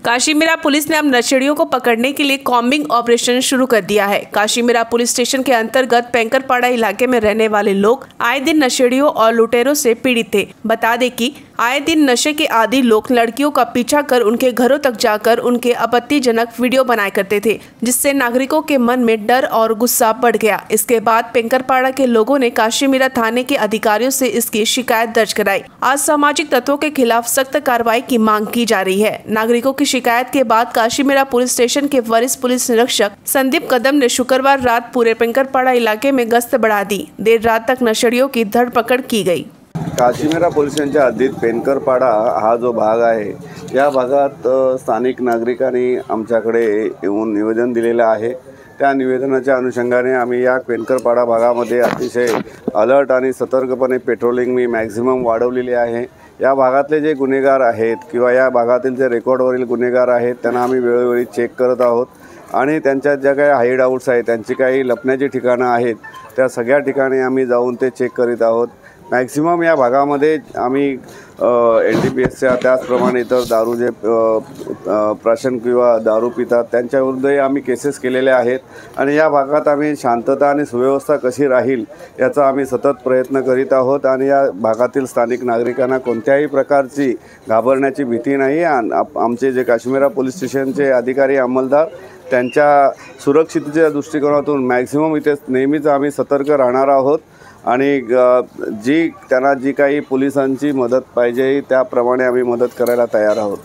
Kashimira police ने अब नशेड़ियों को पकड़ने के लिए कॉम्बिंग ऑपरेशन शुरू कर दिया है। काशीमीरा पुलिस स्टेशन के अंतर्गत पेंकरपाड़ा इलाके में रहने वाले लोग आए दिन नशेड़ियों और लुटेरों से पीड़ित थे। बता दें कि आए दिन नशे के आदी लोग लड़कियों का पीछा कर उनके घरों तक जाकर उनके आपत्तिजनक वीडियो बनाया करते थे, जिससे नागरिकों के मन में डर और गुस्सा बढ़ गया। इसके बाद पेंकरपाड़ा के लोगों ने काशीमीरा थाने के अधिकारियों से इसकी शिकायत दर्ज कराई। आज सामाजिक तत्वों के खिलाफ सख्त कार्रवाई की मांग की जा रही है। नागरिकों की शिकायत के बाद काशीमीरा पुलिस स्टेशन के वरिष्ठ पुलिस निरीक्षक संदीप कदम ने शुक्रवार रात पूरे पेंकरपाड़ा इलाके में गश्त बढ़ा दी। देर रात तक नशेड़ियों की धरपकड़ की गई। काशीमीरा पोलिसांच्या हद्दीत पेंकरपाड़ा हा जो भाग आहे, या भागात स्थानिक नागरिकांनी आमच्याकडे येऊन निवेदन दिलेलं आहे। त्या निवेदनाच्या अनुषंगाने आम्ही या पेंकरपाड़ा भागामध्ये अतिशय अलर्ट आणि सतर्कपणे पेट्रोलिंग मी मॅक्झिमम वाढवलेली आहे। या भागातले जे गुन्हेगार आहेत किंवा या भागातील जे रेकॉर्डवरील गुन्हेगार आहेत त्यांना आम्ही वेळोवेळी चेक करत आहोत आणि त्यांच्या ज्या काही हाईड आउट्स आहेत, त्यांची काही लपण्याची ठिकाणं आहेत, त्या सगळ्या ठिकाणी आम्ही जाऊन ते चेक करीत आहोत। मॅक्सिमम या भागामध्ये आम्ही NDPSच्या त्याचप्रमाणे इतर दारू जे प्राशन किंवा दारू पितात त्यांच्याविरुद्धही आम्ही केसेस केलेल्या आहेत आणि या भागात आम्ही शांतता आणि सुव्यवस्था कशी राहील याचा आम्ही सतत प्रयत्न करीत आहोत आणि या भागातील स्थानिक नागरिकांना कोणत्याही प्रकारची घाबरण्याची भीती नाही। आमचे जे काशीमीरा पोलीस स्टेशनचे अधिकारी अंमलदार त्यांच्या सुरक्षिततेच्या दृष्टिकोनातून मॅक्सिमम इथे नेहमीच आम्ही सतर्क राहणार आहोत आणि जी त्यांना जी काही पोलिसांची मदत पाहिजे त्याप्रमाणे आम्ही मदत करायला तयार आहोत।